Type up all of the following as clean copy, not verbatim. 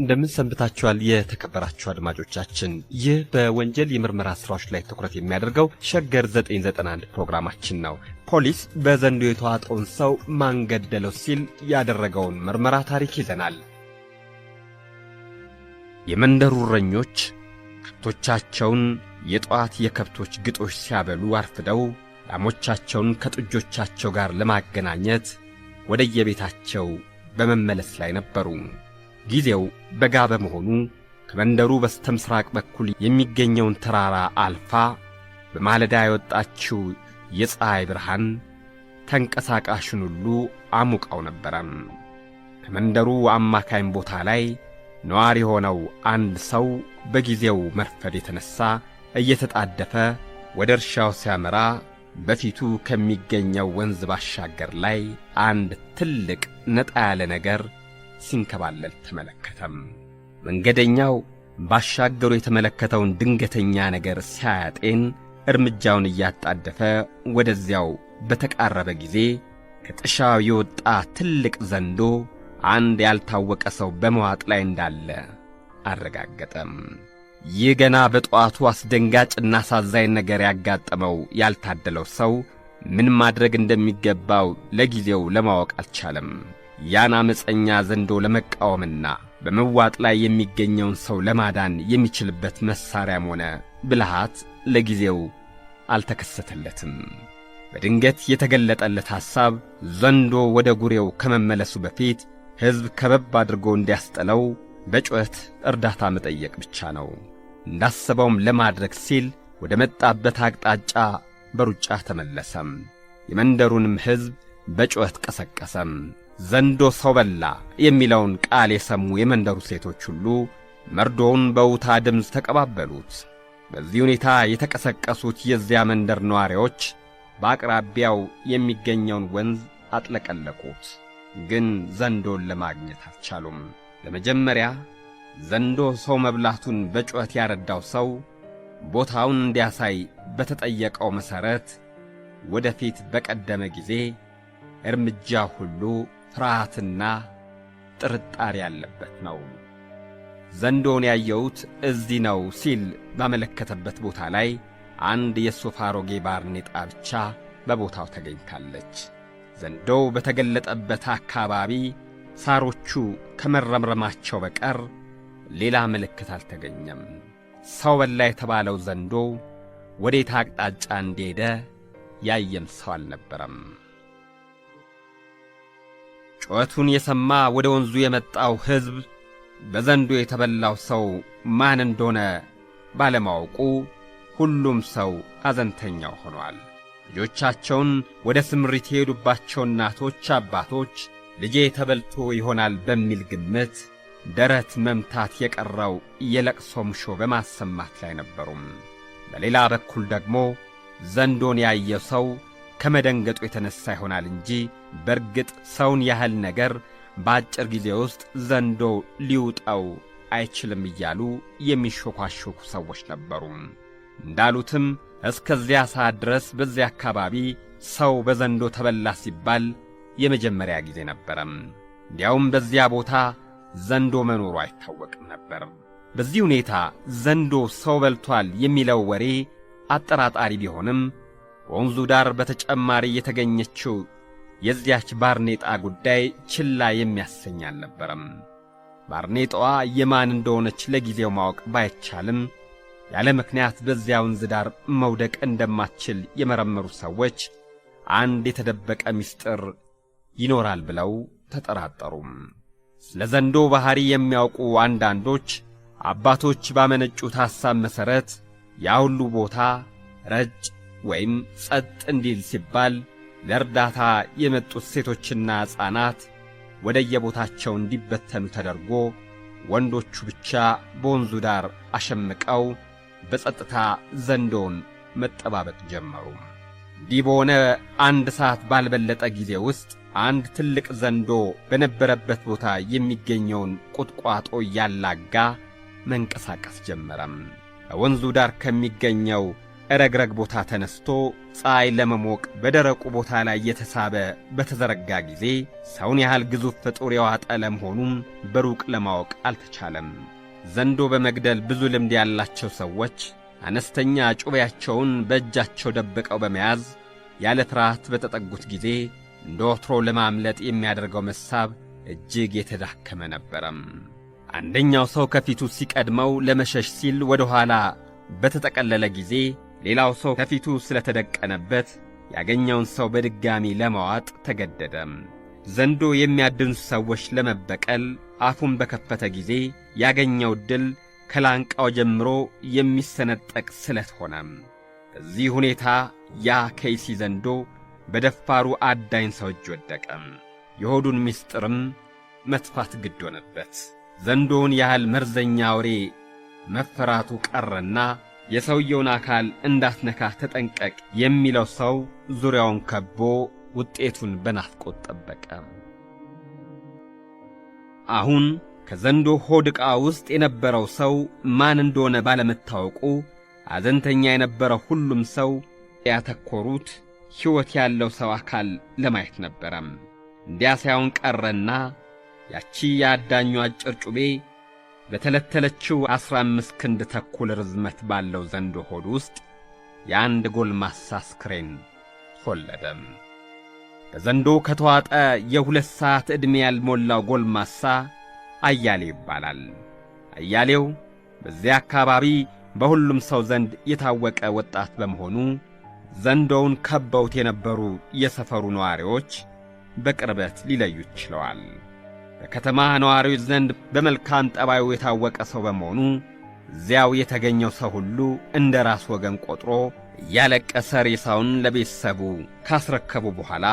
እንደምን ሰንብታችኋል የተከበራችሁ አድማጮቻችን። ይህ በወንጀል የምርመራ ስራዎች ላይ ትኩረት የሚያደርገው ሸገር 991 ፕሮግራማችን ነው። ፖሊስ በዘንዶ የተዋጠውን ሰው ማን ገደለው ሲል ያደረገውን ምርመራ ታሪክ ይዘናል። የመንደሩ እረኞች ከብቶቻቸውን የጧት የከብቶች ግጦሽ ሲያበሉ አርፍደው ላሞቻቸውን ከጥጆቻቸው ጋር ለማገናኘት ወደየቤታቸው በመመለስ ላይ ነበሩ። ጊዜው በጋ በመሆኑ ከመንደሩ በስተምስራቅ በኩል የሚገኘውን ተራራ አልፋ በማለዳ የወጣችው የፀሐይ ብርሃን ተንቀሳቃሹን ሁሉ አሙቀው ነበረ። ከመንደሩ አማካኝ ቦታ ላይ ነዋሪ የሆነው አንድ ሰው በጊዜው መርፈድ የተነሳ እየተጣደፈ ወደ እርሻው ሲያመራ በፊቱ ከሚገኘው ወንዝ ባሻገር ላይ አንድ ትልቅ ነጣ ያለ ነገር ሲንከባለል ተመለከተም። መንገደኛው ባሻገሩ የተመለከተውን ድንገተኛ ነገር ሲያጤን እርምጃውን እያጣደፈ ወደዚያው በተቃረበ ጊዜ ከጥሻው የወጣ ትልቅ ዘንዶ አንድ ያልታወቀ ሰው በመዋጥ ላይ እንዳለ አረጋገጠም። ይህ ገና በጠዋቱ አስደንጋጭና አሳዛኝ ነገር ያጋጠመው ያልታደለው ሰው ምን ማድረግ እንደሚገባው ለጊዜው ለማወቅ አልቻለም። ያን አመፀኛ ዘንዶ ለመቃወምና በመዋጥ ላይ የሚገኘውን ሰው ለማዳን የሚችልበት መሳሪያም ሆነ ብልሃት ለጊዜው አልተከሰተለትም። በድንገት የተገለጠለት ሐሳብ ዘንዶ ወደ ጉሬው ከመመለሱ በፊት ሕዝብ ከበብ አድርጎ እንዲያስጠለው በጩኸት እርዳታ መጠየቅ ብቻ ነው። እንዳሰበውም ለማድረግ ሲል ወደ መጣበት አቅጣጫ በሩጫ ተመለሰም። የመንደሩንም ሕዝብ በጩኸት ቀሰቀሰም። ዘንዶ ሰው በላ የሚለውን ቃል የሰሙ የመንደሩ ሴቶች ሁሉ መርዶውን በውታ ድምፅ ተቀባበሉት። በዚህ ሁኔታ የተቀሰቀሱት የዚያ መንደር ነዋሪዎች በአቅራቢያው የሚገኘውን ወንዝ አጥለቀለቁት። ግን ዘንዶን ለማግኘት አልቻሉም። ለመጀመሪያ ዘንዶ ሰው መብላቱን በጩኸት ያረዳው ሰው ቦታውን እንዲያሳይ በተጠየቀው መሠረት ወደፊት በቀደመ ጊዜ እርምጃ ሁሉ ፍርሃትና ጥርጣሬ ያለበት ነው። ዘንዶን ያየሁት እዚህ ነው ሲል ባመለከተበት ቦታ ላይ አንድ የሱፍ አሮጌ ባርኔጣ ብቻ በቦታው ተገኝታለች። ዘንዶው በተገለጠበት አካባቢ ሳሮቹ ከመረምረማቸው በቀር ሌላ ምልክት አልተገኘም። ሰው በላ የተባለው ዘንዶ ወዴት አቅጣጫ እንደሄደ ያየም ሰው አልነበረም። ጩኸቱን የሰማ ወደ ወንዙ የመጣው ሕዝብ በዘንዶ የተበላው ሰው ማን እንደሆነ ባለማወቁ ሁሉም ሰው አዘንተኛው ሆኗል። ልጆቻቸውን ወደ ስምሪት የሄዱባቸው እናቶች፣ አባቶች ልጄ ተበልቶ ይሆናል በሚል ግምት ደረት መምታት የቀረው የለቅሶ ምሾ በማሰማት ላይ ነበሩም። በሌላ በኩል ደግሞ ዘንዶን ያየው ሰው ከመደንገጡ የተነሳ ይሆናል እንጂ በርግጥ ሰውን ያህል ነገር በአጭር ጊዜ ውስጥ ዘንዶ ሊውጠው አይችልም እያሉ የሚሾካሾኩ ሰዎች ነበሩ። እንዳሉትም እስከዚያ ሰዓት ድረስ በዚያ አካባቢ ሰው በዘንዶ ተበላ ሲባል የመጀመሪያ ጊዜ ነበረም። እንዲያውም በዚያ ቦታ ዘንዶ መኖሩ አይታወቅም ነበር። በዚህ ሁኔታ ዘንዶ ሰው በልቷል የሚለው ወሬ አጠራጣሪ ቢሆንም ወንዙ ዳር በተጨማሪ የተገኘችው የዚያች ባርኔጣ ጉዳይ ችላ የሚያሰኝ አልነበረም። ባርኔጣዋ የማን እንደሆነች ለጊዜው ማወቅ ባይቻልም ያለ ምክንያት በዚያ ወንዝ ዳር መውደቅ እንደማትችል የመረመሩ ሰዎች አንድ የተደበቀ ምስጢር ይኖራል ብለው ተጠራጠሩም። ስለ ዘንዶ ባህሪ የሚያውቁ አንዳንዶች አባቶች ባመነጩት ሐሳብ መሠረት ያ ሁሉ ቦታ ረጭ ወይም ጸጥ እንዲል ሲባል ለእርዳታ የመጡት ሴቶችና ሕፃናት ወደየቦታቸው እንዲበተኑ ተደርጎ ወንዶቹ ብቻ በወንዙ ዳር አሸምቀው በጸጥታ ዘንዶን መጠባበቅ ጀመሩ። እንዲህ በሆነ አንድ ሰዓት ባልበለጠ ጊዜ ውስጥ አንድ ትልቅ ዘንዶ በነበረበት ቦታ የሚገኘውን ቁጥቋጦ እያላጋ መንቀሳቀስ ጀመረም። በወንዙ ዳር ከሚገኘው ረግረግ ቦታ ተነስቶ ፀሐይ ለመሞቅ በደረቁ ቦታ ላይ የተሳበ በተዘረጋ ጊዜ ሰውን ያህል ግዙፍ ፍጡር የዋጠ ለመሆኑን በሩቅ ለማወቅ አልተቻለም። ዘንዶ በመግደል ብዙ ልምድ ያላቸው ሰዎች አነስተኛ ጩቤያቸውን በእጃቸው ደብቀው በመያዝ ያለ ፍርሃት በተጠጉት ጊዜ እንደ ወትሮ ለማምለጥ የሚያደርገው መሳብ እጅግ የተዳከመ ነበረም። አንደኛው ሰው ከፊቱ ሲቀድመው ለመሸሽ ሲል ወደ ኋላ በተጠቀለለ ጊዜ ሌላው ሰው ከፊቱ ስለተደቀነበት ያገኘውን ሰው በድጋሚ ለማዋጥ ተገደደም። ዘንዶ የሚያድኑ ሰዎች ለመበቀል አፉን በከፈተ ጊዜ ያገኘው ድል ከላንቃው ጀምሮ የሚሰነጠቅ ስለት ሆነም። በዚህ ሁኔታ ያ ከይሲ ዘንዶ በደፋሩ አዳኝ ሰው እጅ ወደቀም። የሆዱን ምስጢርም መጥፋት ግድ ሆነበት። ዘንዶውን ያህል መርዘኛ አውሬ መፈራቱ ቀረና የሰውየውን አካል እንዳትነካ ተጠንቀቅ የሚለው ሰው ዙሪያውን ከቦ ውጤቱን በናፍቆት ጠበቀ። አሁን ከዘንዶ ሆድ ዕቃ ውስጥ የነበረው ሰው ማን እንደሆነ ባለመታወቁ አዘንተኛ የነበረው ሁሉም ሰው ያተኮሩት ሕይወት ያለው ሰው አካል ለማየት ነበረም። እንዲያ ሳይሆን ቀረና ያቺ የአዳኙ አጭር ጩቤ በተለተለችው 15 ክንድ ተኩል ርዝመት ባለው ዘንዶ ሆድ ውስጥ የአንድ ጎልማሳ አስክሬን ተወለደም። በዘንዶ ከተዋጠ የ2 ሰዓት ዕድሜ ያልሞላው ጎልማሳ አያሌው ይባላል። አያሌው በዚያ አካባቢ በሁሉም ሰው ዘንድ የታወቀ ወጣት በመሆኑ ዘንዶውን ከበውት የነበሩ የሰፈሩ ነዋሪዎች በቅርበት ሊለዩት ችለዋል። በከተማ ነዋሪዎች ዘንድ በመልካም ጠባዩ የታወቀ ሰው በመሆኑ እዚያው የተገኘው ሰው ሁሉ እንደ ራስ ወገን ቆጥሮ እያለቀሰ ሬሳውን ለቤተሰቡ ካስረከቡ በኋላ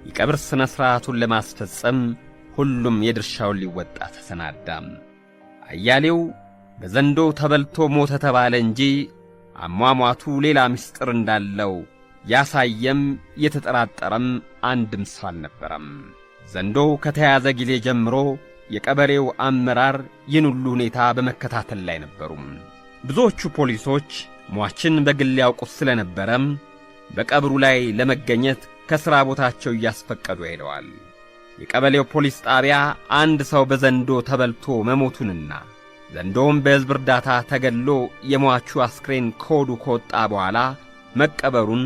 የቀብር ሥነ ሥርዓቱን ለማስፈጸም ሁሉም የድርሻውን ሊወጣ ተሰናዳም። አያሌው በዘንዶ ተበልቶ ሞተ ተባለ እንጂ አሟሟቱ ሌላ ምስጢር እንዳለው ያሳየም የተጠራጠረም አንድም ሰው አልነበረም። ዘንዶ ከተያዘ ጊዜ ጀምሮ የቀበሌው አመራር ይህን ሁሉ ሁኔታ በመከታተል ላይ ነበሩም። ብዙዎቹ ፖሊሶች ሟችን በግል ያውቁት ስለነበረም በቀብሩ ላይ ለመገኘት ከሥራ ቦታቸው እያስፈቀዱ ሄደዋል። የቀበሌው ፖሊስ ጣቢያ አንድ ሰው በዘንዶ ተበልቶ መሞቱንና ዘንዶም በሕዝብ እርዳታ ተገድሎ የሟቹ አስክሬን ከሆዱ ከወጣ በኋላ መቀበሩን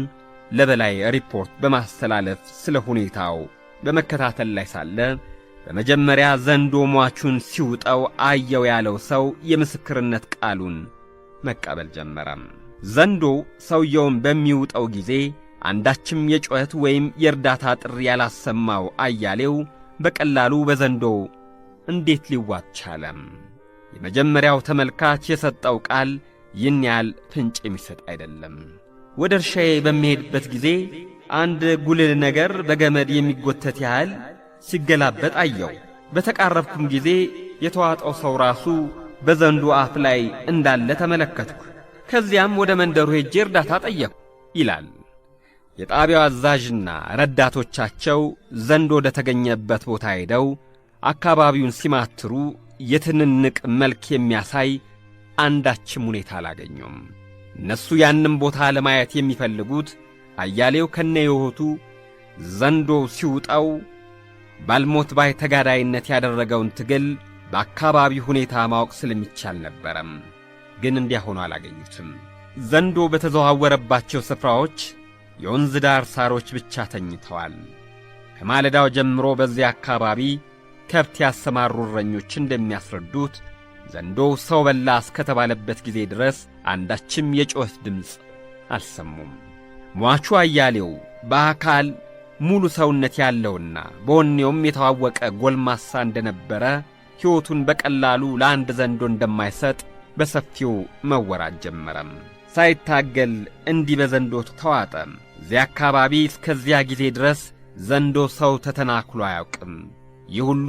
ለበላይ ሪፖርት በማስተላለፍ ስለ ሁኔታው በመከታተል ላይ ሳለ በመጀመሪያ ዘንዶ ሟቹን ሲውጠው አየው ያለው ሰው የምስክርነት ቃሉን መቀበል ጀመረም። ዘንዶ ሰውየውን በሚውጠው ጊዜ አንዳችም የጩኸት ወይም የእርዳታ ጥሪ ያላሰማው አያሌው በቀላሉ በዘንዶ እንዴት ሊዋጥ ቻለም? የመጀመሪያው ተመልካች የሰጠው ቃል ይህን ያህል ፍንጭ የሚሰጥ አይደለም። ወደ እርሻዬ በሚሄድበት ጊዜ አንድ ጉልል ነገር በገመድ የሚጎተት ያህል ሲገላበጥ አየው። በተቃረብኩም ጊዜ የተዋጠው ሰው ራሱ በዘንዶ አፍ ላይ እንዳለ ተመለከትኩ። ከዚያም ወደ መንደሩ ሄጄ እርዳታ ጠየቅሁ ይላል። የጣቢያው አዛዥና ረዳቶቻቸው ዘንዶ ወደ ተገኘበት ቦታ ሄደው አካባቢውን ሲማትሩ የትንንቅ መልክ የሚያሳይ አንዳችም ሁኔታ አላገኙም። እነሱ ያንም ቦታ ለማየት የሚፈልጉት አያሌው ከነሕይወቱ ዘንዶ ሲውጠው ባልሞት ባይ ተጋዳይነት ያደረገውን ትግል በአካባቢው ሁኔታ ማወቅ ስለሚቻል ነበረም። ግን እንዲያ ሆኖ አላገኙትም። ዘንዶ በተዘዋወረባቸው ስፍራዎች የወንዝ ዳር ሳሮች ብቻ ተኝተዋል። ከማለዳው ጀምሮ በዚያ አካባቢ ከብት ያሰማሩ እረኞች እንደሚያስረዱት ዘንዶ ሰው በላ እስከተባለበት ጊዜ ድረስ አንዳችም የጮህ ድምፅ አልሰሙም። ሟቹ አያሌው በአካል ሙሉ ሰውነት ያለውና በወኔውም የተዋወቀ ጎልማሳ እንደነበረ ሕይወቱን በቀላሉ ለአንድ ዘንዶ እንደማይሰጥ በሰፊው መወራት ጀመረም። ሳይታገል እንዲህ በዘንዶ ተዋጠ። እዚያ አካባቢ እስከዚያ ጊዜ ድረስ ዘንዶ ሰው ተተናክሎ አያውቅም። ይህ ሁሉ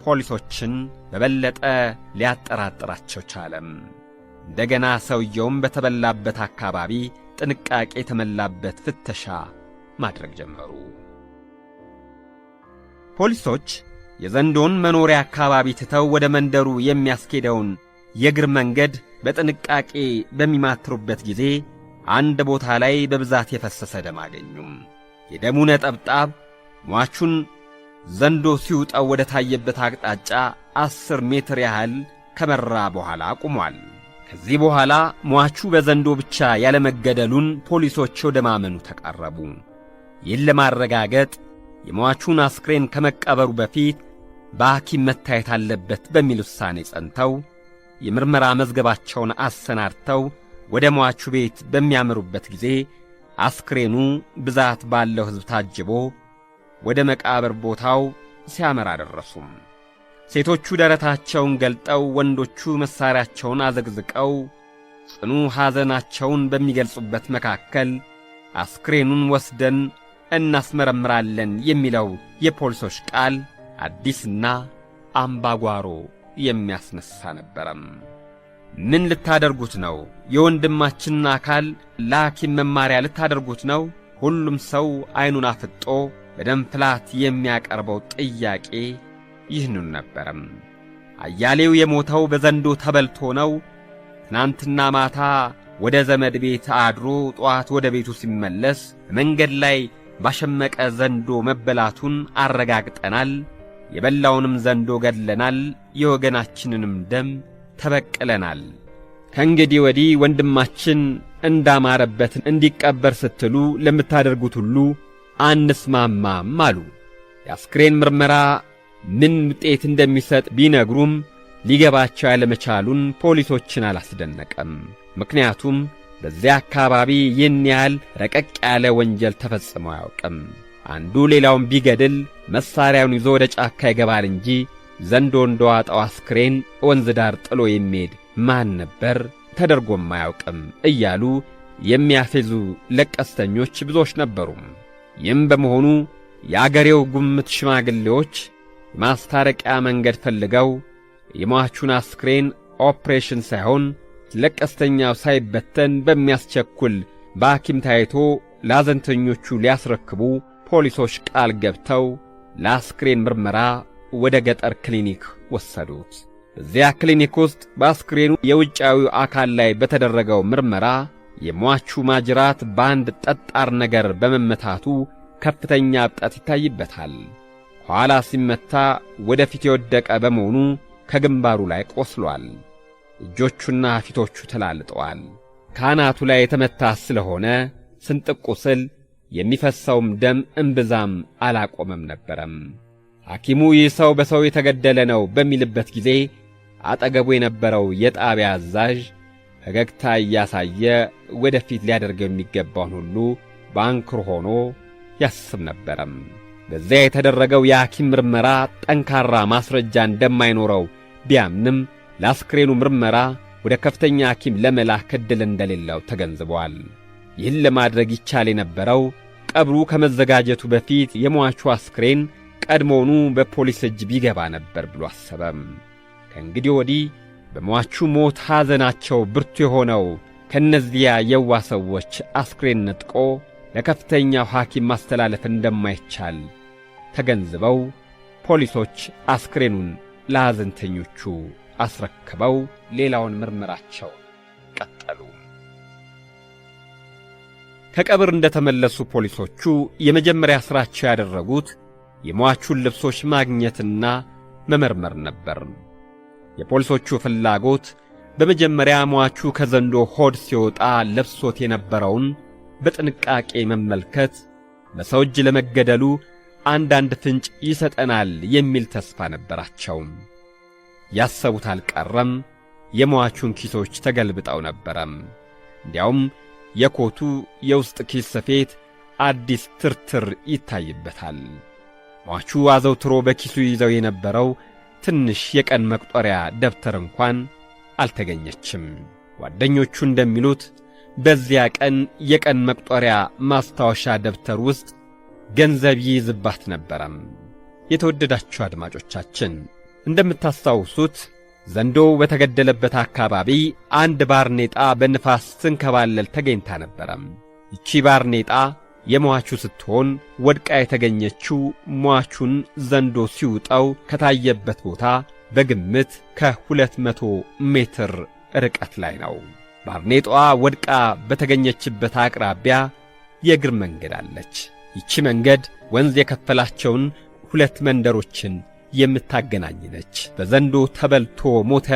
ፖሊሶችን በበለጠ ሊያጠራጥራቸው ቻለም። እንደገና ሰውየውም በተበላበት አካባቢ ጥንቃቄ የተመላበት ፍተሻ ማድረግ ጀመሩ። ፖሊሶች የዘንዶን መኖሪያ አካባቢ ትተው ወደ መንደሩ የሚያስኬደውን የእግር መንገድ በጥንቃቄ በሚማትሩበት ጊዜ አንድ ቦታ ላይ በብዛት የፈሰሰ ደም አገኙ። የደሙ ነጠብጣብ ሟቹን ዘንዶ ሲውጣው ወደ ታየበት አቅጣጫ 10 ሜትር ያህል ከመራ በኋላ ቆሟል። ከዚህ በኋላ ሟቹ በዘንዶ ብቻ ያለመገደሉን ፖሊሶች ወደ ማመኑ ተቃረቡ። ይህን ለማረጋገጥ የሟቹን አስክሬን ከመቀበሩ በፊት በሐኪም መታየት አለበት በሚል ውሳኔ ጸንተው የምርመራ መዝገባቸውን አሰናድተው ወደ ሟቹ ቤት በሚያመሩበት ጊዜ አስክሬኑ ብዛት ባለው ሕዝብ ታጅቦ ወደ መቃብር ቦታው ሲያመራ ደረሱም። ሴቶቹ ደረታቸውን ገልጠው ወንዶቹ መሳሪያቸውን አዘግዝቀው ጽኑ ሐዘናቸውን በሚገልጹበት መካከል አስክሬኑን ወስደን እናስመረምራለን የሚለው የፖሊሶች ቃል አዲስና አምባጓሮ የሚያስነሳ ነበረም። ምን ልታደርጉት ነው? የወንድማችንን አካል ለሐኪም መማሪያ ልታደርጉት ነው? ሁሉም ሰው ዐይኑን አፍጦ በደም ፍላት የሚያቀርበው ጥያቄ ይህንን ነበረም። አያሌው የሞተው በዘንዶ ተበልቶ ነው። ትናንትና ማታ ወደ ዘመድ ቤት አድሮ ጠዋት ወደ ቤቱ ሲመለስ መንገድ ላይ ባሸመቀ ዘንዶ መበላቱን አረጋግጠናል። የበላውንም ዘንዶ ገድለናል። የወገናችንንም ደም ተበቅለናል። ከእንግዲህ ወዲህ ወንድማችን እንዳማረበት እንዲቀበር ስትሉ ለምታደርጉት ሁሉ አንስማማም አሉ። የአስክሬን ምርመራ ምን ውጤት እንደሚሰጥ ቢነግሩም ሊገባቸው ያለመቻሉን ፖሊሶችን አላስደነቀም። ምክንያቱም በዚያ አካባቢ ይህን ያህል ረቀቅ ያለ ወንጀል ተፈጽሞ አያውቅም። አንዱ ሌላውን ቢገድል መሳሪያውን ይዞ ወደ ጫካ ይገባል እንጂ ዘንዶ እንደዋጠው አስክሬን ወንዝ ዳር ጥሎ የሚሄድ ማን ነበር? ተደርጎም አያውቅም እያሉ የሚያፌዙ ለቀስተኞች ብዙዎች ነበሩ። ይህም በመሆኑ የአገሬው ጉምት ሽማግሌዎች የማስታረቂያ መንገድ ፈልገው የሟቹን አስክሬን ኦፕሬሽን ሳይሆን ለቀስተኛው ሳይበተን በሚያስቸኩል በሐኪም ታይቶ ለሐዘንተኞቹ ሊያስረክቡ ፖሊሶች ቃል ገብተው ለአስክሬን ምርመራ ወደ ገጠር ክሊኒክ ወሰዱት። በዚያ ክሊኒክ ውስጥ በአስክሬኑ የውጫዊው አካል ላይ በተደረገው ምርመራ የሟቹ ማጅራት በአንድ ጠጣር ነገር በመመታቱ ከፍተኛ እብጠት ይታይበታል። ኋላ ሲመታ ወደፊት የወደቀ በመሆኑ ከግንባሩ ላይ ቆስሏል። እጆቹና ፊቶቹ ተላልጠዋል። ካናቱ ላይ የተመታ ስለሆነ ስንጥቅ ቁስል፣ የሚፈሰውም ደም እምብዛም አላቆመም ነበረም። ሐኪሙ ይህ ሰው በሰው የተገደለ ነው በሚልበት ጊዜ አጠገቡ የነበረው የጣቢያ አዛዥ ፈገግታ እያሳየ ወደፊት ሊያደርገው የሚገባውን ሁሉ በአንክሮ ሆኖ ያስብ ነበረም። በዚያ የተደረገው የሐኪም ምርመራ ጠንካራ ማስረጃ እንደማይኖረው ቢያምንም ለአስክሬኑ ምርመራ ወደ ከፍተኛ ሐኪም ለመላክ ዕድል እንደሌለው ተገንዝቧል። ይህን ለማድረግ ይቻል የነበረው ቀብሩ ከመዘጋጀቱ በፊት የሟቹ አስክሬን ቀድሞውኑ በፖሊስ እጅ ቢገባ ነበር ብሎ አሰበም። ከእንግዲህ ወዲህ በሟቹ ሞት ሐዘናቸው ብርቱ የሆነው ከእነዚያ የዋ ሰዎች አስክሬን ነጥቆ ለከፍተኛው ሐኪም ማስተላለፍ እንደማይቻል ተገንዝበው ፖሊሶች አስክሬኑን ለሐዘንተኞቹ አስረክበው ሌላውን ምርመራቸው ቀጠሉ። ከቀብር እንደተመለሱ ፖሊሶቹ የመጀመሪያ ሥራቸው ያደረጉት የሟቹን ልብሶች ማግኘትና መመርመር ነበር። የፖሊሶቹ ፍላጎት በመጀመሪያ ሟቹ ከዘንዶ ሆድ ሲወጣ ለብሶት የነበረውን በጥንቃቄ መመልከት በሰው እጅ ለመገደሉ አንዳንድ ፍንጭ ይሰጠናል የሚል ተስፋ ነበራቸው። ያሰቡት አልቀረም። የሟቹን ኪሶች ተገልብጠው ነበረም። እንዲያውም የኮቱ የውስጥ ኪስ ሰፌት አዲስ ትርትር ይታይበታል። ሟቹ አዘውትሮ በኪሱ ይዘው የነበረው ትንሽ የቀን መቁጠሪያ ደብተር እንኳን አልተገኘችም። ጓደኞቹ እንደሚሉት በዚያ ቀን የቀን መቁጠሪያ ማስታወሻ ደብተር ውስጥ ገንዘብ ይይዝባት ነበረም። የተወደዳችሁ አድማጮቻችን እንደምታስታውሱት ዘንዶው በተገደለበት አካባቢ አንድ ባርኔጣ በንፋስ ስንከባለል ተገኝታ ነበረም። ይቺ ባርኔጣ የሟቹ ስትሆን ወድቃ የተገኘችው ሟቹን ዘንዶ ሲውጠው ከታየበት ቦታ በግምት ከ200 ሜትር ርቀት ላይ ነው። ባርኔጣዋ ወድቃ በተገኘችበት አቅራቢያ የእግር መንገድ አለች። ይቺ መንገድ ወንዝ የከፈላቸውን 2 መንደሮችን የምታገናኝ ነች። በዘንዶ ተበልቶ ሞተ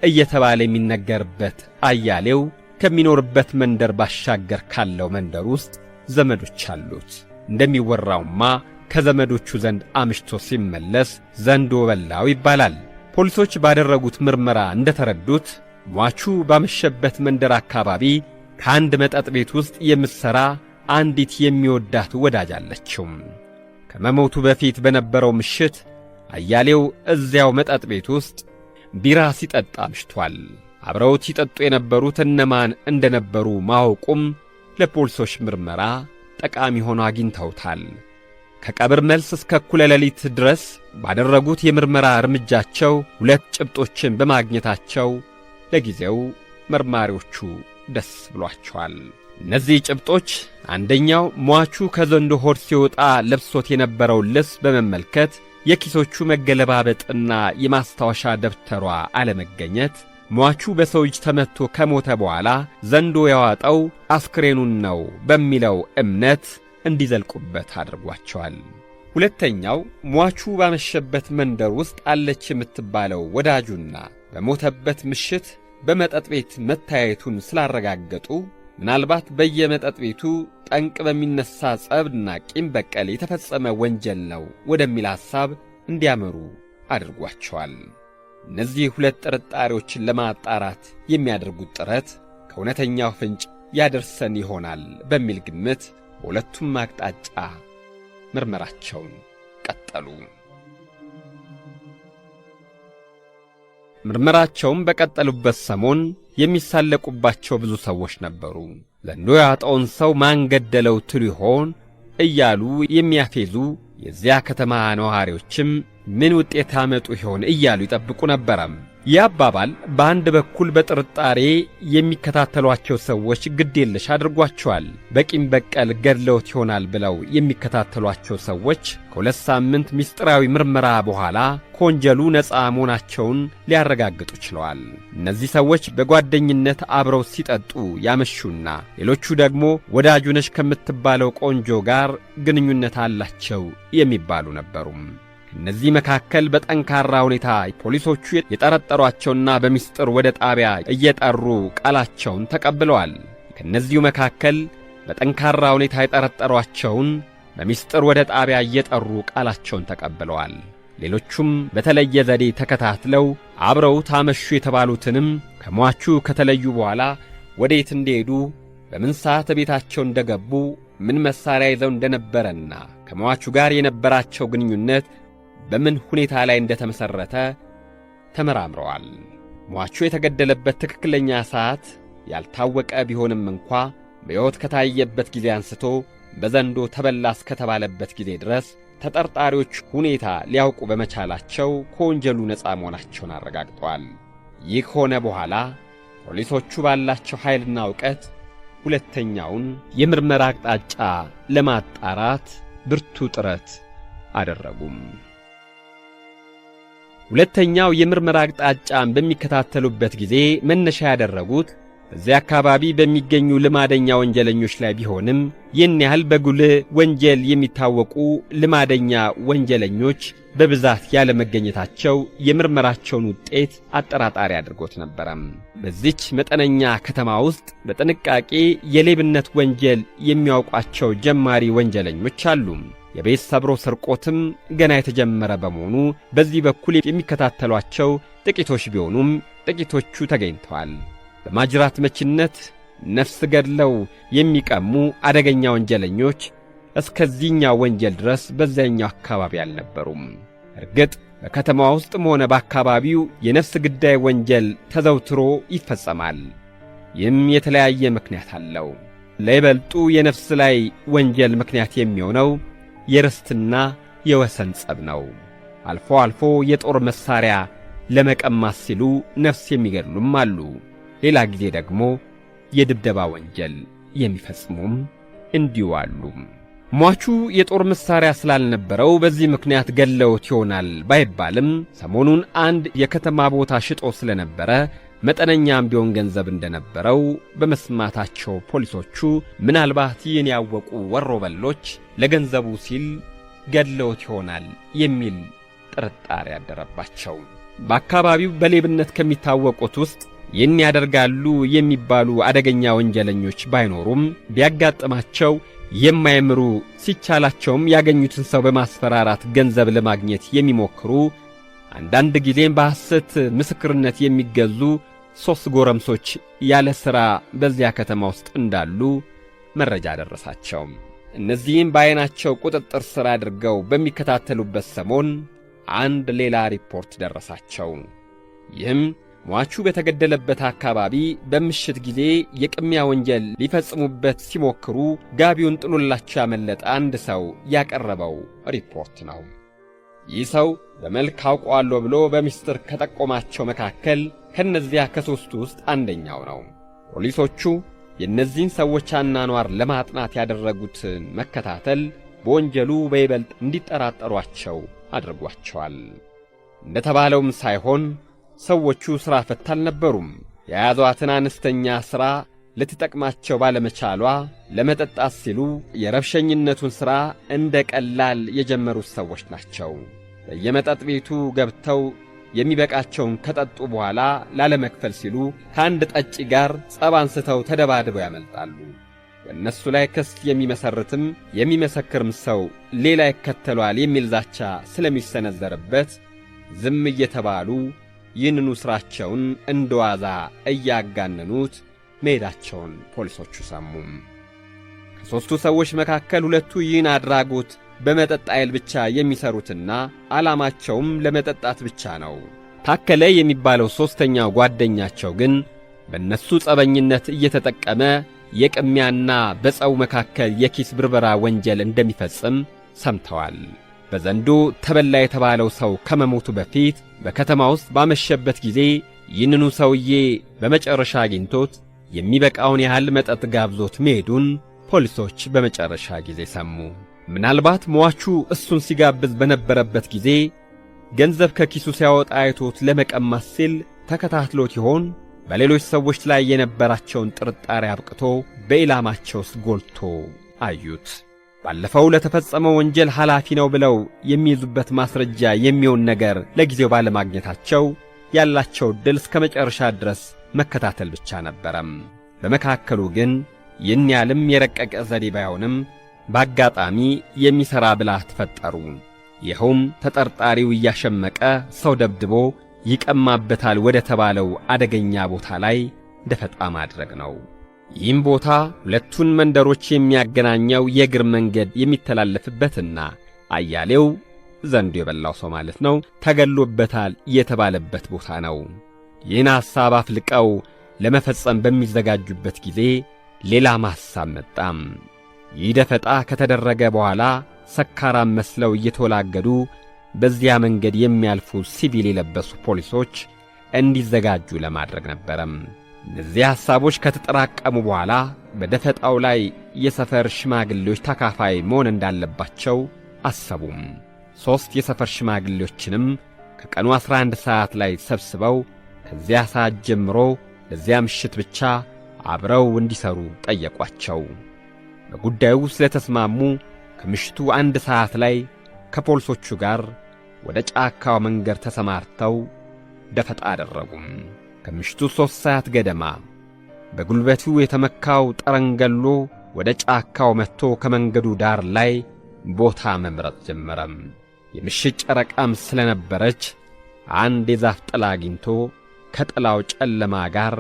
እየተባለ የሚነገርበት አያሌው ከሚኖርበት መንደር ባሻገር ካለው መንደር ውስጥ ዘመዶች አሉት። እንደሚወራውማ ከዘመዶቹ ዘንድ አምሽቶ ሲመለስ ዘንዶ በላው ይባላል። ፖሊሶች ባደረጉት ምርመራ እንደተረዱት ሟቹ ባመሸበት መንደር አካባቢ ከአንድ መጠጥ ቤት ውስጥ የምትሠራ አንዲት የሚወዳት ወዳጅ አለችው። ከመሞቱ በፊት በነበረው ምሽት አያሌው እዚያው መጠጥ ቤት ውስጥ ቢራ ሲጠጣ አምሽቷል። አብረውት ይጠጡ የነበሩት እነማን እንደነበሩ ማወቁም ለፖሊሶች ምርመራ ጠቃሚ ሆኖ አግኝተውታል። ከቀብር መልስ እስከ እኩለ ሌሊት ድረስ ባደረጉት የምርመራ እርምጃቸው 2 ጭብጦችን በማግኘታቸው ለጊዜው መርማሪዎቹ ደስ ብሏቸዋል። እነዚህ ጭብጦች አንደኛው ሟቹ ከዘንዶ ሆድ ሲወጣ ለብሶት የነበረውን ልብስ በመመልከት የኪሶቹ መገለባበጥና የማስታወሻ ደብተሯ አለመገኘት ሟቹ በሰው እጅ ተመትቶ ከሞተ በኋላ ዘንዶ ያዋጠው አስክሬኑን ነው በሚለው እምነት እንዲዘልቁበት አድርጓቸዋል። ሁለተኛው ሟቹ ባመሸበት መንደር ውስጥ አለች የምትባለው ወዳጁና በሞተበት ምሽት በመጠጥ ቤት መታየቱን ስላረጋገጡ ምናልባት በየመጠጥ ቤቱ ጠንቅ በሚነሳ ጸብና ቂም በቀል የተፈጸመ ወንጀል ነው ወደሚል ሐሳብ እንዲያመሩ አድርጓቸዋል። እነዚህ 2 ጥርጣሬዎችን ለማጣራት የሚያደርጉት ጥረት ከእውነተኛው ፍንጭ ያደርሰን ይሆናል በሚል ግምት በሁለቱም አቅጣጫ ምርመራቸውን ቀጠሉ። ምርመራቸውን በቀጠሉበት ሰሞን የሚሳለቁባቸው ብዙ ሰዎች ነበሩ። ዘንዶ ያዋጠውን ሰው ማን ገደለው ትሉ ይሆን እያሉ የሚያፌዙ የዚያ ከተማ ነዋሪዎችም ምን ውጤት ያመጡ ይሆን እያሉ ይጠብቁ ነበረም። ይህ አባባል በአንድ በኩል በጥርጣሬ የሚከታተሏቸው ሰዎች ግዴለሽ አድርጓቸዋል። በቂም በቀል ገድለውት ይሆናል ብለው የሚከታተሏቸው ሰዎች ከ2 ሳምንት ምስጢራዊ ምርመራ በኋላ ከወንጀሉ ነፃ መሆናቸውን ሊያረጋግጡ ችለዋል። እነዚህ ሰዎች በጓደኝነት አብረው ሲጠጡ ያመሹና ሌሎቹ ደግሞ ወዳጁ ነሽ ከምትባለው ቆንጆ ጋር ግንኙነት አላቸው የሚባሉ ነበሩም። እነዚህ መካከል በጠንካራ ሁኔታ ፖሊሶቹ የጠረጠሯቸውና በሚስጥር ወደ ጣቢያ እየጠሩ ቃላቸውን ተቀብለዋል። ከነዚሁ መካከል በጠንካራ ሁኔታ የጠረጠሯቸውን በሚስጥር ወደ ጣቢያ እየጠሩ ቃላቸውን ተቀብለዋል። ሌሎቹም በተለየ ዘዴ ተከታትለው አብረው ታመሹ የተባሉትንም ከሟቹ ከተለዩ በኋላ ወዴት እንደሄዱ፣ በምን ሰዓት ቤታቸው እንደገቡ፣ ምን መሳሪያ ይዘው እንደነበረና ከሟቹ ጋር የነበራቸው ግንኙነት በምን ሁኔታ ላይ እንደተመሰረተ ተመራምረዋል። ሟቹ የተገደለበት ትክክለኛ ሰዓት ያልታወቀ ቢሆንም እንኳ በሕይወት ከታየበት ጊዜ አንስቶ በዘንዶ ተበላ እስከተባለበት ጊዜ ድረስ ተጠርጣሪዎች ሁኔታ ሊያውቁ በመቻላቸው ከወንጀሉ ነፃ መሆናቸውን አረጋግጠዋል። ይህ ከሆነ በኋላ ፖሊሶቹ ባላቸው ኃይልና ዕውቀት ሁለተኛውን የምርመራ አቅጣጫ ለማጣራት ብርቱ ጥረት አደረጉም። ሁለተኛው የምርመራ አቅጣጫን በሚከታተሉበት ጊዜ መነሻ ያደረጉት በዚያ አካባቢ በሚገኙ ልማደኛ ወንጀለኞች ላይ ቢሆንም ይህን ያህል በጉልህ ወንጀል የሚታወቁ ልማደኛ ወንጀለኞች በብዛት ያለመገኘታቸው የምርመራቸውን ውጤት አጠራጣሪ አድርጎት ነበረም። በዚች መጠነኛ ከተማ ውስጥ በጥንቃቄ የሌብነት ወንጀል የሚያውቋቸው ጀማሪ ወንጀለኞች አሉ። የቤት ሰብሮ ስርቆትም ገና የተጀመረ በመሆኑ በዚህ በኩል የሚከታተሏቸው ጥቂቶች ቢሆኑም ጥቂቶቹ ተገኝተዋል። በማጅራት መችነት ነፍስ ገድለው የሚቀሙ አደገኛ ወንጀለኞች እስከዚህኛው ወንጀል ድረስ በዚያኛው አካባቢ አልነበሩም። እርግጥ በከተማ ውስጥም ሆነ በአካባቢው የነፍስ ግዳይ ወንጀል ተዘውትሮ ይፈጸማል። ይህም የተለያየ ምክንያት አለው። ለይበልጡ የነፍስ ላይ ወንጀል ምክንያት የሚሆነው የርስትና የወሰን ጸብ ነው። አልፎ አልፎ የጦር መሳሪያ ለመቀማት ሲሉ ነፍስ የሚገድሉም አሉ። ሌላ ጊዜ ደግሞ የድብደባ ወንጀል የሚፈጽሙም እንዲሁ አሉ። ሟቹ የጦር መሳሪያ ስላልነበረው በዚህ ምክንያት ገለውት ይሆናል ባይባልም ሰሞኑን አንድ የከተማ ቦታ ሽጦ ስለነበረ መጠነኛም ቢሆን ገንዘብ እንደነበረው በመስማታቸው ፖሊሶቹ ምናልባት ይህን ያወቁ ወሮበሎች ለገንዘቡ ሲል ገድለውት ይሆናል የሚል ጥርጣሬ ያደረባቸው። በአካባቢው በሌብነት ከሚታወቁት ውስጥ ይህን ያደርጋሉ የሚባሉ አደገኛ ወንጀለኞች ባይኖሩም ቢያጋጥማቸው የማይምሩ ሲቻላቸውም ያገኙትን ሰው በማስፈራራት ገንዘብ ለማግኘት የሚሞክሩ አንዳንድ ጊዜም በሐሰት ምስክርነት የሚገዙ 3 ጎረምሶች ያለ ሥራ በዚያ ከተማ ውስጥ እንዳሉ መረጃ ደረሳቸው። እነዚህም በዓይናቸው ቁጥጥር ሥር አድርገው በሚከታተሉበት ሰሞን አንድ ሌላ ሪፖርት ደረሳቸው። ይህም ሟቹ በተገደለበት አካባቢ በምሽት ጊዜ የቅሚያ ወንጀል ሊፈጽሙበት ሲሞክሩ ጋቢውን ጥሎላቸው ያመለጠ አንድ ሰው ያቀረበው ሪፖርት ነው። ይህ ሰው በመልክ አውቀዋለሁ ብሎ በሚስጥር ከጠቆማቸው መካከል ከነዚያ ከሦስቱ ውስጥ አንደኛው ነው። ፖሊሶቹ የእነዚህን ሰዎች አኗኗር ለማጥናት ያደረጉትን መከታተል በወንጀሉ በይበልጥ እንዲጠራጠሯቸው አድርጓቸዋል። እንደተባለውም ሳይሆን ሰዎቹ ሥራ ፈት አልነበሩም። የያዟትን አነስተኛ ሥራ ልትጠቅማቸው ባለመቻሏ ለመጠጣት ሲሉ የረብሸኝነቱን ሥራ እንደ ቀላል የጀመሩት ሰዎች ናቸው። በየመጠጥ ቤቱ ገብተው የሚበቃቸውን ከጠጡ በኋላ ላለመክፈል ሲሉ ከአንድ ጠጪ ጋር ጸብ አንስተው ተደባድበው ያመልጣሉ። በእነሱ ላይ ክስ የሚመሰርትም የሚመሰክርም ሰው ሌላ ይከተሏል የሚል ዛቻ ስለሚሰነዘርበት ዝም እየተባሉ ይህንኑ ሥራቸውን እንደዋዛ እያጋነኑት መሄዳቸውን ፖሊሶቹ ሰሙ። ከሦስቱ ሰዎች መካከል ሁለቱ ይህን አድራጎት በመጠጥ ኃይል ብቻ የሚሰሩትና ዓላማቸውም ለመጠጣት ብቻ ነው። ታከለ የሚባለው ሦስተኛው ጓደኛቸው ግን በእነሱ ጸበኝነት እየተጠቀመ የቅሚያና በጸው መካከል የኪስ ብርበራ ወንጀል እንደሚፈጽም ሰምተዋል። በዘንዶ ተበላ የተባለው ሰው ከመሞቱ በፊት በከተማ ውስጥ ባመሸበት ጊዜ ይህንኑ ሰውዬ በመጨረሻ አግኝቶት የሚበቃውን ያህል መጠጥ ጋብዞት መሄዱን ፖሊሶች በመጨረሻ ጊዜ ሰሙ። ምናልባት ሟቹ እሱን ሲጋብዝ በነበረበት ጊዜ ገንዘብ ከኪሱ ሲያወጣ አይቶት ለመቀማት ሲል ተከታትሎት ይሆን? በሌሎች ሰዎች ላይ የነበራቸውን ጥርጣሬ አብቅቶ በኢላማቸው ውስጥ ጎልቶ አዩት። ባለፈው ለተፈጸመው ወንጀል ኃላፊ ነው ብለው የሚይዙበት ማስረጃ የሚሆን ነገር ለጊዜው ባለማግኘታቸው ያላቸው ዕድል እስከ መጨረሻ ድረስ መከታተል ብቻ ነበረም። በመካከሉ ግን ይህን ያህልም የረቀቀ ዘዴ ባይሆንም በአጋጣሚ የሚሠራ ብልሃት ፈጠሩ። ይኸውም ተጠርጣሪው እያሸመቀ ሰው ደብድቦ ይቀማበታል ወደ ተባለው አደገኛ ቦታ ላይ ደፈጣ ማድረግ ነው። ይህም ቦታ ሁለቱን መንደሮች የሚያገናኘው የእግር መንገድ የሚተላለፍበትና አያሌው ዘንዶ የበላው ሰው ማለት ነው ተገሎበታል የተባለበት ቦታ ነው። ይህን ሐሳብ አፍልቀው ለመፈጸም በሚዘጋጁበት ጊዜ ሌላ ሐሳብ መጣም። ይህ ደፈጣ ከተደረገ በኋላ ሰካራም መስለው እየተወላገዱ በዚያ መንገድ የሚያልፉ ሲቪል የለበሱ ፖሊሶች እንዲዘጋጁ ለማድረግ ነበረም። እነዚህ ሐሳቦች ከተጠራቀሙ በኋላ በደፈጣው ላይ የሰፈር ሽማግሌዎች ተካፋይ መሆን እንዳለባቸው አሰቡም። 3 የሰፈር ሽማግሌዎችንም ከቀኑ 11 ሰዓት ላይ ሰብስበው ከዚያ ሰዓት ጀምሮ ለዚያ ምሽት ብቻ አብረው እንዲሰሩ ጠየቋቸው። በጉዳዩ ስለተስማሙ ከምሽቱ 1 ሰዓት ላይ ከፖሊሶቹ ጋር ወደ ጫካው መንገድ ተሰማርተው ደፈጣ አደረጉም። ከምሽቱ 3 ሰዓት ገደማ በጉልበቱ የተመካው ጠረንገሎ ወደ ጫካው መጥቶ ከመንገዱ ዳር ላይ ቦታ መምረጥ ጀመረም። የምሽት ጨረቃም ስለነበረች አንድ የዛፍ ጥላ አግኝቶ ከጥላው ጨለማ ጋር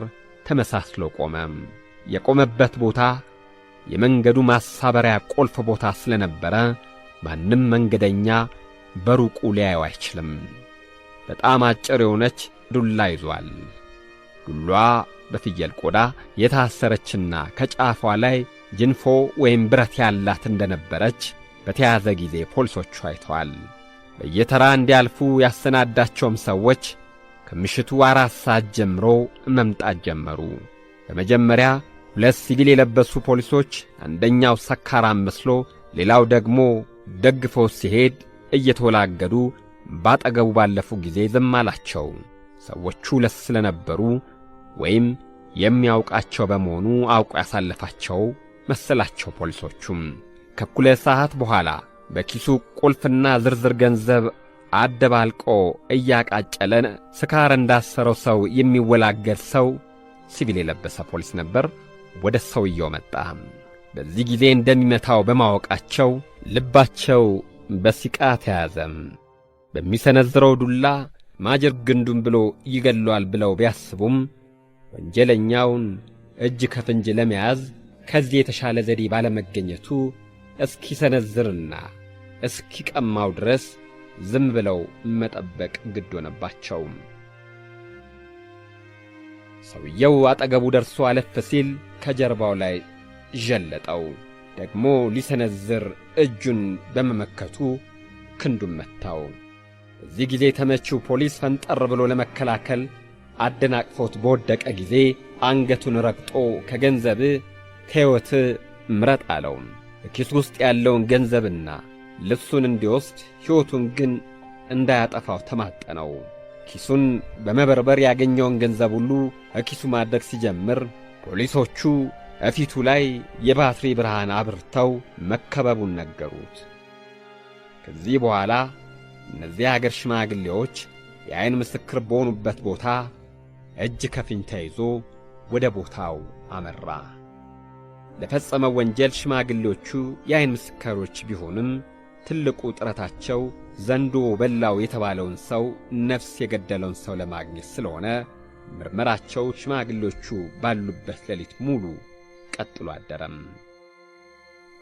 ተመሳስሎ ቆመ። የቆመበት ቦታ የመንገዱ ማሳበሪያ ቁልፍ ቦታ ስለነበረ ማንም መንገደኛ በሩቁ ሊያየው አይችልም። በጣም አጭር የሆነች ዱላ ይዟል። ዱላዋ በፍየል ቆዳ የታሰረችና ከጫፏ ላይ ጅንፎ ወይም ብረት ያላት እንደነበረች በተያዘ ጊዜ ፖሊሶቹ አይተዋል። በየተራ እንዲያልፉ ያሰናዳቸውም ሰዎች ከምሽቱ 4 ሰዓት ጀምሮ መምጣት ጀመሩ። በመጀመሪያ 2 ሲቪል የለበሱ ፖሊሶች፣ አንደኛው ሰካራም መስሎ ሌላው ደግሞ ደግፈው ሲሄድ እየተወላገዱ ባጠገቡ ባለፉ ጊዜ ዝም አላቸው። ሰዎቹ 2 ስለነበሩ ወይም የሚያውቃቸው በመሆኑ አውቆ ያሳለፋቸው መሰላቸው። ፖሊሶቹም ከእኩለ ሰዓት በኋላ በኪሱ ቁልፍና ዝርዝር ገንዘብ አደባልቆ እያቃጨለ ስካር እንዳሰረው ሰው የሚወላገድ ሰው ሲቪል የለበሰ ፖሊስ ነበር። ወደ ሰውየው መጣ። በዚህ ጊዜ እንደሚመታው በማወቃቸው ልባቸው በሲቃ ተያዘ። በሚሰነዝረው ዱላ ማጀር ግንዱን ብሎ ይገለዋል ብለው ቢያስቡም ወንጀለኛውን እጅ ከፍንጅ ለመያዝ ከዚህ የተሻለ ዘዴ ባለመገኘቱ እስኪሰነዝርና እስኪቀማው ድረስ ዝም ብለው መጠበቅ ግድ ሆነባቸው። ሰውየው አጠገቡ ደርሶ አለፍ ሲል ከጀርባው ላይ ዠለጠው። ደግሞ ሊሰነዝር እጁን በመመከቱ ክንዱን መታው። በዚህ ጊዜ ተመቺው ፖሊስ ፈንጠር ብሎ ለመከላከል አደናቅፎት በወደቀ ጊዜ አንገቱን ረግጦ ከገንዘብ ከሕይወት ምረጥ አለው። በኪሱ ውስጥ ያለውን ገንዘብና ልብሱን እንዲወስድ ሕይወቱን ግን እንዳያጠፋው ተማጠነው። ኪሱን በመበርበር ያገኘውን ገንዘብ ሁሉ ከኪሱ ማድረግ ሲጀምር ፖሊሶቹ እፊቱ ላይ የባትሪ ብርሃን አብርተው መከበቡን ነገሩት። ከዚህ በኋላ እነዚህ አገር ሽማግሌዎች የዓይን ምስክር በሆኑበት ቦታ እጅ ከፍንጅ ተይዞ ወደ ቦታው አመራ። ለፈጸመው ወንጀል ሽማግሌዎቹ የዓይን ምስክሮች ቢሆንም ትልቁ ጥረታቸው ዘንዶ በላው የተባለውን ሰው ነፍስ የገደለውን ሰው ለማግኘት ስለሆነ ምርመራቸው ሽማግሌዎቹ ባሉበት ሌሊት ሙሉ ቀጥሎ አደረም።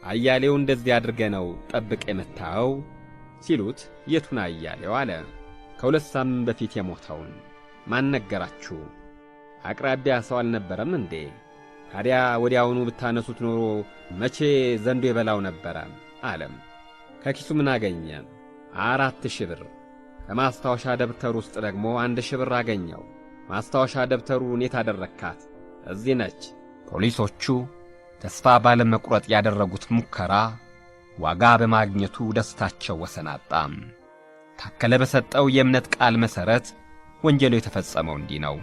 አያሌው እንደዚህ አድርገ ነው ጠብቅ የመታው ሲሉት የቱን አያሌው አለ። ከሁለት ሳምንት በፊት የሞተውን። ማን ነገራችሁ? አቅራቢያ ሰው አልነበረም እንዴ? ታዲያ ወዲያውኑ ብታነሱት ኖሮ መቼ ዘንዶ የበላው ነበረ አለም። ከኪሱ ምን አገኘ? 4000 ብር። ከማስታወሻ ደብተሩ ውስጥ ደግሞ 1000 ብር አገኘው። ማስታወሻ ደብተሩን የት አደረካት? እዚህ ነች። ፖሊሶቹ ተስፋ ባለመቁረጥ ያደረጉት ሙከራ ዋጋ በማግኘቱ ደስታቸው ወሰናጣ። ታከለ በሰጠው የእምነት ቃል መሠረት ወንጀሉ የተፈጸመው እንዲህ ነው።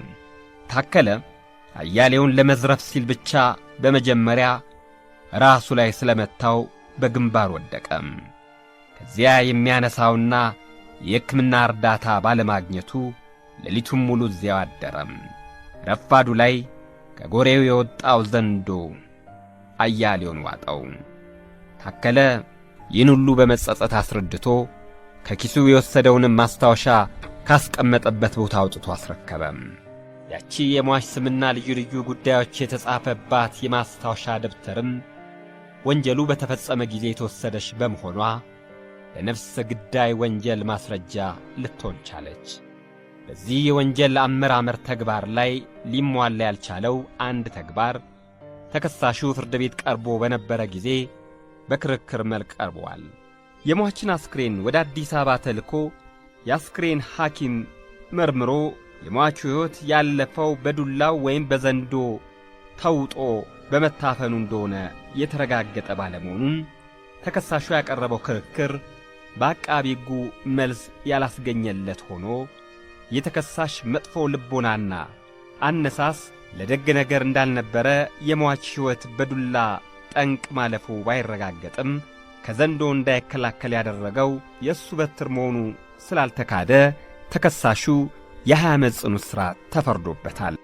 ታከለ አያሌውን ለመዝረፍ ሲል ብቻ በመጀመሪያ ራሱ ላይ ስለመታው በግንባር ወደቀ። ከዚያ የሚያነሳውና የሕክምና እርዳታ ባለማግኘቱ ሌሊቱን ሙሉ እዚያው አደረም። ረፋዱ ላይ ከጎሬው የወጣው ዘንዶ አያሌውን ዋጠው። ታከለ ይህን ሁሉ በመጸጸት አስረድቶ ከኪሱ የወሰደውንም ማስታወሻ ካስቀመጠበት ቦታ አውጥቶ አስረከበም። ያቺ የሟች ስምና ልዩ ልዩ ጉዳዮች የተጻፈባት የማስታወሻ ደብተርም ወንጀሉ በተፈጸመ ጊዜ የተወሰደች በመሆኗ ለነፍስ ግዳይ ወንጀል ማስረጃ ልትሆን ቻለች። በዚህ የወንጀል አመራመር ተግባር ላይ ሊሟላ ያልቻለው አንድ ተግባር ተከሳሹ ፍርድ ቤት ቀርቦ በነበረ ጊዜ በክርክር መልክ ቀርቧል። የሟችን አስክሬን ወደ አዲስ አበባ ተልኮ የአስክሬን ሐኪም መርምሮ የሟቹ ሕይወት ያለፈው በዱላው ወይም በዘንዶ ተውጦ በመታፈኑ እንደሆነ የተረጋገጠ ባለመሆኑም ተከሳሹ ያቀረበው ክርክር በአቃቤ ሕጉ መልስ ያላስገኘለት ሆኖ የተከሳሽ መጥፎ ልቦናና አነሳስ ለደግ ነገር እንዳልነበረ የሟች ሕይወት በዱላ ጠንቅ ማለፉ ባይረጋገጥም ከዘንዶ እንዳይከላከል ያደረገው የእሱ በትር መሆኑ ስላልተካደ ተከሳሹ የ20 ዓመት ጽኑ እስራት ተፈርዶበታል።